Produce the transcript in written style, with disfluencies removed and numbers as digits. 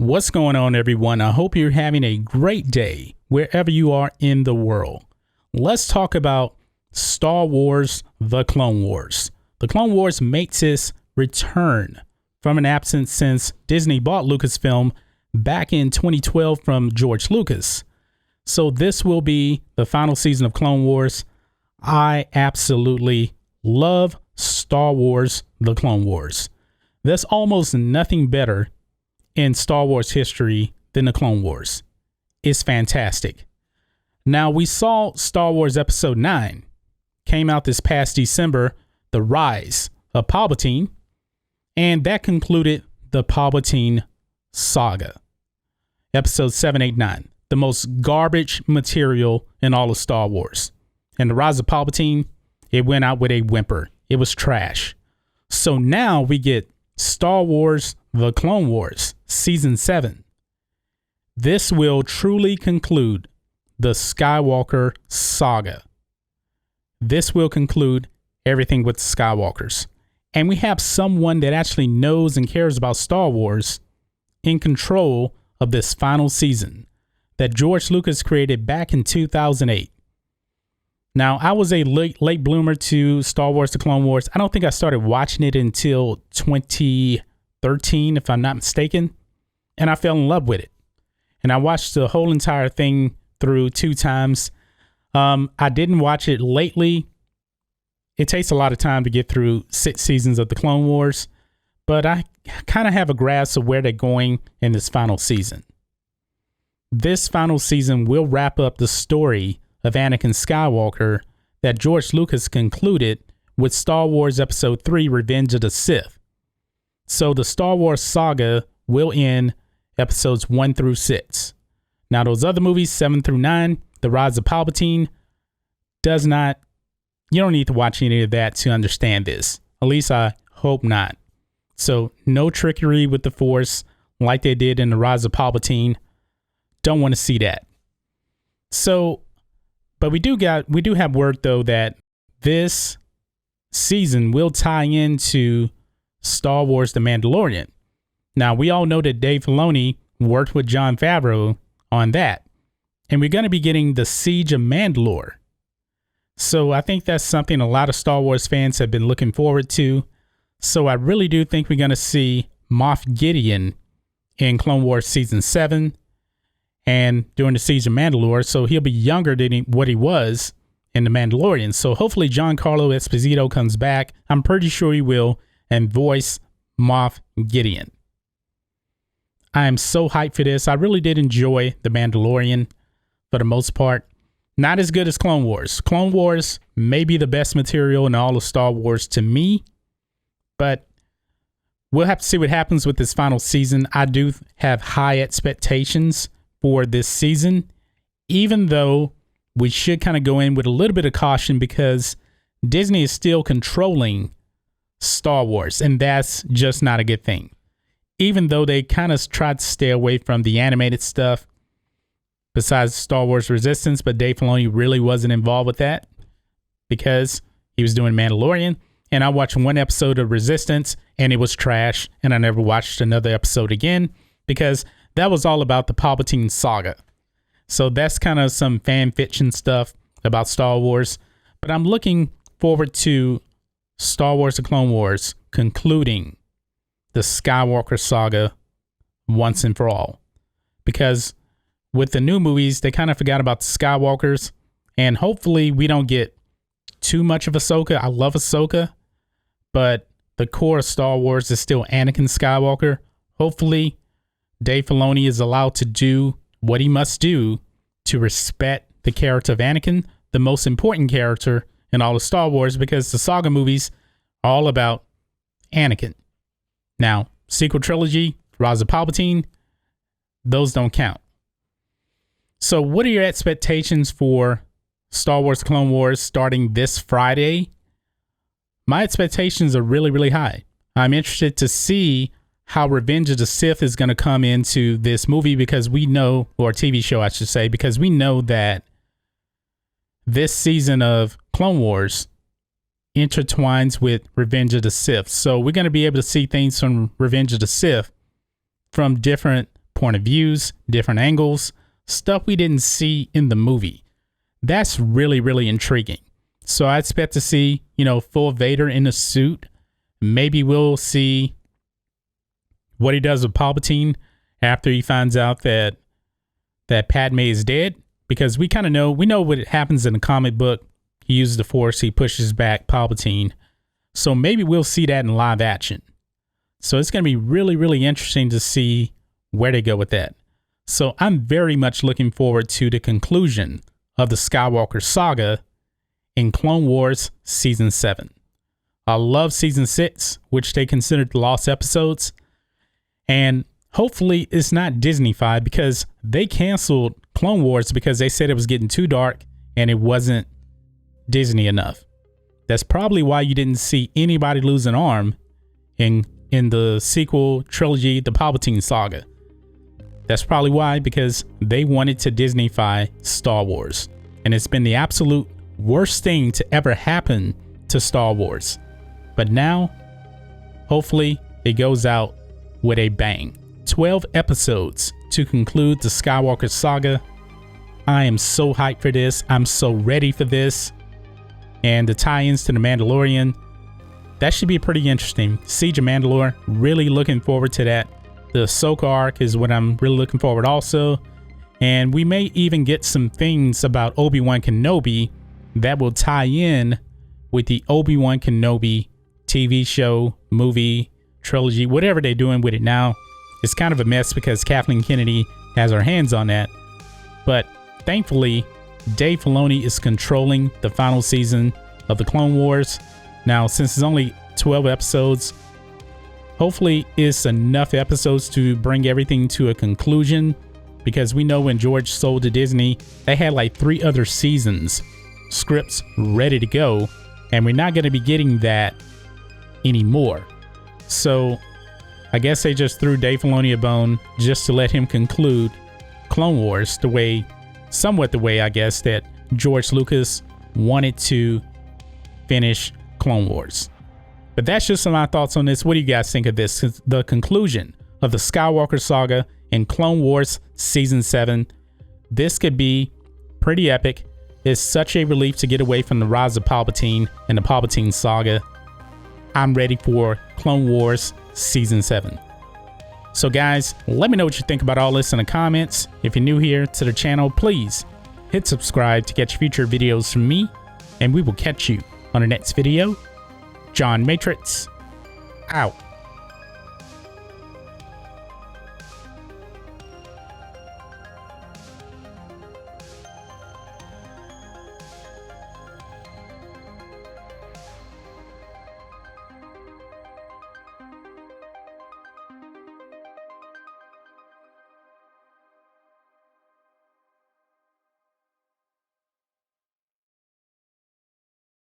What's going on, everyone? I hope you're having a great day wherever you are in the world. Let's talk about Star Wars: The Clone Wars. The Clone Wars makes its return from an absence since Disney bought Lucasfilm back in 2012 from George Lucas. So this will be the final season of Clone Wars. I absolutely love Star Wars: The Clone Wars. There's almost nothing better in Star Wars history than the Clone Wars. It's fantastic. Now, we saw Star Wars Episode 9 came out this past December, The Rise of Palpatine, and that concluded the Palpatine Saga. Episode 7, 8, 9, the most garbage material in all of Star Wars. And The Rise of Palpatine, it went out with a whimper. It was trash. So now we get Star Wars: The Clone Wars, Season 7. This will truly conclude the Skywalker Saga. This will conclude everything with the Skywalkers. And we have someone that actually knows and cares about Star Wars in control of this final season that George Lucas created back in 2008. Now, I was a late bloomer to Star Wars: The Clone Wars. I don't think I started watching it until 2013, if I'm not mistaken. And I fell in love with it. And I watched the whole entire thing through 2 times. I didn't watch it lately. It takes a lot of time to get through 6 seasons of the Clone Wars. But I kind of have a grasp of where they're going in this final season. This final season will wrap up the story of Anakin Skywalker that George Lucas concluded with Star Wars Episode 3, Revenge of the Sith. So the Star Wars saga will end episodes 1 through 6. Now, those other movies, 7 through 9, The Rise of Palpatine, you don't need to watch any of that to understand this. At least I hope not. So no trickery with the Force like they did in The Rise of Palpatine. Don't want to see that. So, but we do have word though that this season will tie into Star Wars: The Mandalorian. Now, we all know that Dave Filoni worked with Jon Favreau on that. And we're going to be getting the Siege of Mandalore. So I think that's something a lot of Star Wars fans have been looking forward to. So I really do think we're going to see Moff Gideon in Clone Wars Season 7 and during the Siege of Mandalore. So he'll be younger than what he was in The Mandalorian. So hopefully Giancarlo Esposito comes back. I'm pretty sure he will, and voice Moff Gideon. I am so hyped for this. I really did enjoy The Mandalorian for the most part. Not as good as Clone Wars. Clone Wars may be the best material in all of Star Wars to me, but we'll have to see what happens with this final season. I do have high expectations for this season, even though we should kind of go in with a little bit of caution because Disney is still controlling Star Wars, and that's just not a good thing. Even though they kind of tried to stay away from the animated stuff besides Star Wars Resistance, but Dave Filoni really wasn't involved with that because he was doing Mandalorian. And I watched 1 episode of Resistance and it was trash. And I never watched another episode again because that was all about the Palpatine saga. So that's kind of some fan fiction stuff about Star Wars. But I'm looking forward to Star Wars: The Clone Wars concluding the Skywalker Saga once and for all. Because with the new movies, they kind of forgot about the Skywalkers. And hopefully we don't get too much of Ahsoka. I love Ahsoka. But the core of Star Wars is still Anakin Skywalker. Hopefully Dave Filoni is allowed to do what he must do to respect the character of Anakin, the most important character in all of Star Wars, because the saga movies are all about Anakin. Now, sequel trilogy, Rise of Palpatine, those don't count. So what are your expectations for Star Wars: Clone Wars starting this Friday? My expectations are really, really high. I'm interested to see how Revenge of the Sith is going to come into this movie because we know, or TV show, I should say, because we know that this season of Clone Wars intertwines with Revenge of the Sith. So we're going to be able to see things from Revenge of the Sith from different point of views, different angles, stuff we didn't see in the movie. That's really, really intriguing. So I expect to see, full Vader in a suit. Maybe we'll see what he does with Palpatine after he finds out that Padme is dead. Because we kind of know what happens in the comic book. He uses the Force, he pushes back Palpatine. So maybe we'll see that in live action. So it's going to be really, really interesting to see where they go with that. So I'm very much looking forward to the conclusion of the Skywalker Saga in Clone Wars Season 7. I love Season 6, which they considered the lost episodes. And hopefully it's not Disney-fied, because they canceled Clone Wars because they said it was getting too dark and it wasn't Disney enough. That's probably why you didn't see anybody lose an arm in the sequel trilogy, the Palpatine Saga. That's probably why, because they wanted to Disney-fy Star Wars. And it's been the absolute worst thing to ever happen to Star Wars. But now, hopefully, it goes out with a bang. 12 episodes to conclude the Skywalker Saga. I am so hyped for this. I'm so ready for this. And the tie-ins to The Mandalorian, that should be pretty interesting. Siege of Mandalore, really looking forward to that. The Ahsoka arc is what I'm really looking forward also. And we may even get some things about Obi-Wan Kenobi that will tie in with the Obi-Wan Kenobi TV show, movie, trilogy, whatever they're doing with it now. It's kind of a mess because Kathleen Kennedy has her hands on that. But thankfully, Dave Filoni is controlling the final season of the Clone Wars. Now, since it's only 12 episodes, hopefully it's enough episodes to bring everything to a conclusion. Because we know when George sold to Disney, they had like 3 other seasons, scripts ready to go. And we're not going to be getting that anymore. So I guess they just threw Dave Filoni a bone just to let him conclude Clone Wars somewhat the way I guess that George Lucas wanted to finish Clone Wars. But that's just some of my thoughts on this. What do you guys think of this? The conclusion of the Skywalker Saga in Clone Wars Season 7. This could be pretty epic. It's such a relief to get away from the rise of Palpatine and the Palpatine Saga. I'm ready for Clone Wars Season 7. So guys, let me know what you think about all this in the comments. If you're new here to the channel, please hit subscribe to get future videos from me. And we will catch you on the next video. John Matrixx, out.